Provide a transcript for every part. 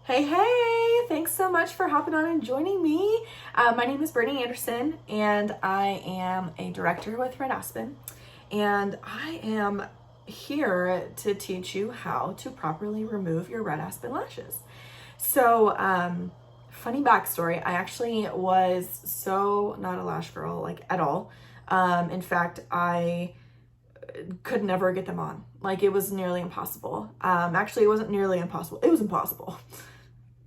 Hey, hey! Thanks so much for hopping on and joining me. My name is Brittany Anderson, and I am a director with Red Aspen, and I am here to teach you how to properly remove your Red Aspen lashes. So, funny backstory, I actually was so not a lash girl, like at all. In fact, I could never get them on. Like, it was nearly impossible. Actually, it wasn't nearly impossible. It was impossible.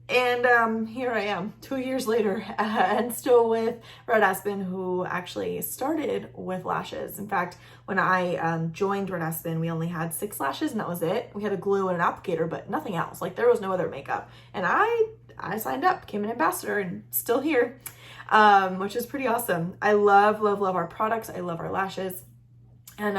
And here I am 2 years later and still with Red Aspen, who actually started with lashes. In fact, when I joined Red Aspen, we only had 6 lashes and that was it. We had a glue and an applicator, but nothing else. Like, there was no other makeup. And I signed up, became an ambassador, and still here, which is pretty awesome. I love, love, love our products. I love our lashes. And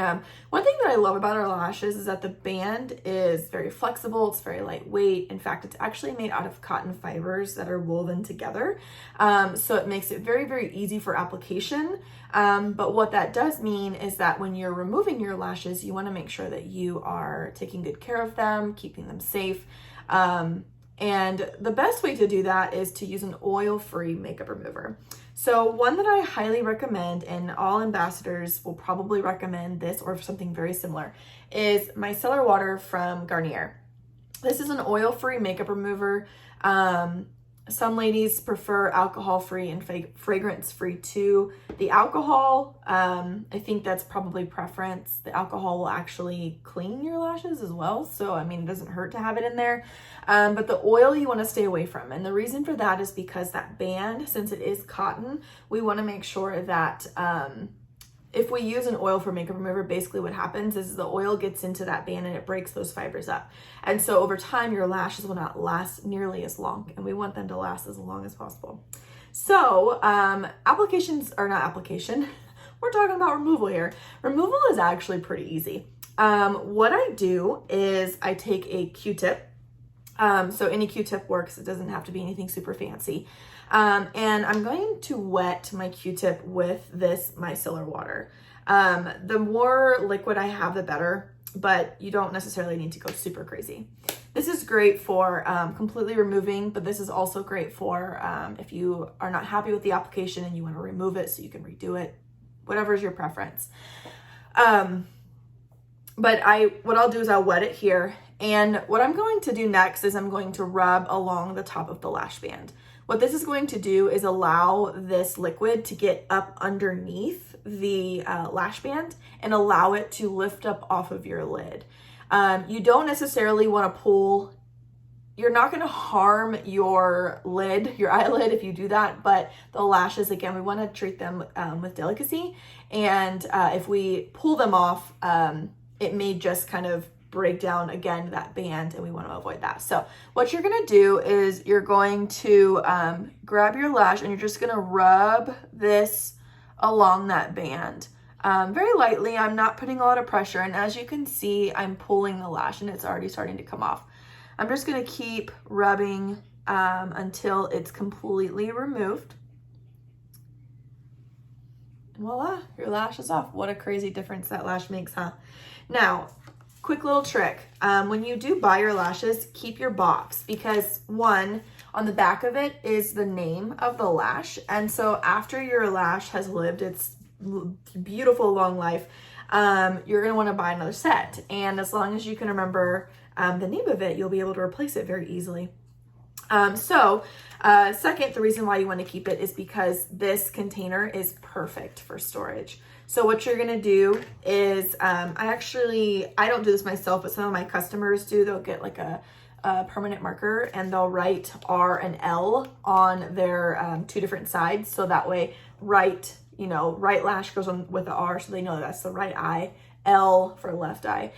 one thing that I love about our lashes is that the band is very flexible. It's very lightweight. In fact, it's actually made out of cotton fibers that are woven together. So it makes it very, very easy for application. But what that does mean is that when you're removing your lashes, you want to make sure that you are taking good care of them, keeping them safe. And the best way to do that is to use an oil-free makeup remover. So one that I highly recommend, and all ambassadors will probably recommend this or something very similar, is micellar water from Garnier. This is an oil-free makeup remover. Some ladies prefer alcohol-free and fragrance-free too. The alcohol, I think that's probably preference. The alcohol will actually clean your lashes as well. So, I mean, it doesn't hurt to have it in there. But the oil you want to stay away from. And the reason for that is because that band, since it is cotton, we want to make sure that if we use an oil for makeup remover, basically what happens is the oil gets into that band and it breaks those fibers up. And so over time, your lashes will not last nearly as long, and we want them to last as long as possible. So applications are not application. We're talking about removal here. Removal is actually pretty easy. What I do is I take a Q-tip. So any Q-tip works. It doesn't have to be anything super fancy. And I'm going to wet my Q-tip with this micellar water. The more liquid I have, the better, but you don't necessarily need to go super crazy. This is great for completely removing, but this is also great for if you are not happy with the application and you want to remove it so you can redo it, whatever is your preference. But what I'll do is I'll wet it here. And what I'm going to do next is I'm going to rub along the top of the lash band. What this is going to do is allow this liquid to get up underneath the lash band and allow it to lift up off of your lid. You don't necessarily want to pull. You're not going to harm your lid, your eyelid, if you do that, but the lashes, again, we want to treat them with delicacy. And if we pull them off, it may just kind of break down again that band, and we want to avoid that. So what you're going to do is you're going to grab your lash and you're just going to rub this along that band very lightly. I'm not putting a lot of pressure, and as you can see, I'm pulling the lash and it's already starting to come off. I'm just going to keep rubbing until it's completely removed. And voila, your lash is off. What a crazy difference that lash makes, huh? Now, quick little trick. When you do buy your lashes, keep your box, because one, on the back of it is the name of the lash. And so after your lash has lived its beautiful long life, you're going to want to buy another set. And as long as you can remember the name of it, you'll be able to replace it very easily. Second, the reason why you want to keep it is because this container is perfect for storage. So what you're going to do is, I don't do this myself, but some of my customers do. They'll get like a permanent marker and they'll write R and L on their 2 different sides. So that way, right lash goes on with the R, so they know that's the right eye, L for left eye.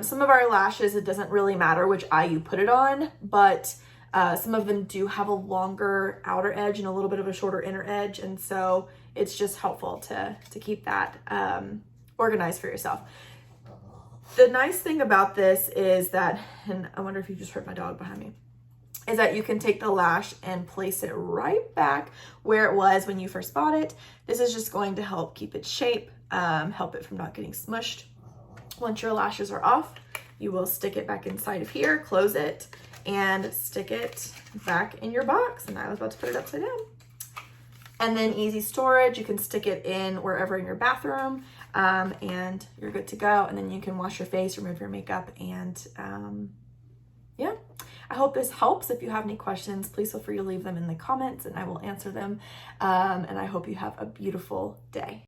Some of our lashes, it doesn't really matter which eye you put it on, but some of them do have a longer outer edge and a little bit of a shorter inner edge. And so it's just helpful to keep that organized for yourself. The nice thing about this is that, and I wonder if you just heard my dog behind me, is that you can take the lash and place it right back where it was when you first bought it. This is just going to help keep its shape, help it from not getting smushed. Once your lashes are off, you will stick it back inside of here, close it, and stick it back in your box. And I was about to put it upside down. And then easy storage, you can stick it in wherever in your bathroom, and you're good to go. And then you can wash your face, remove your makeup, and yeah. I hope this helps. If you have any questions, please feel free to leave them in the comments and I will answer them. And I hope you have a beautiful day.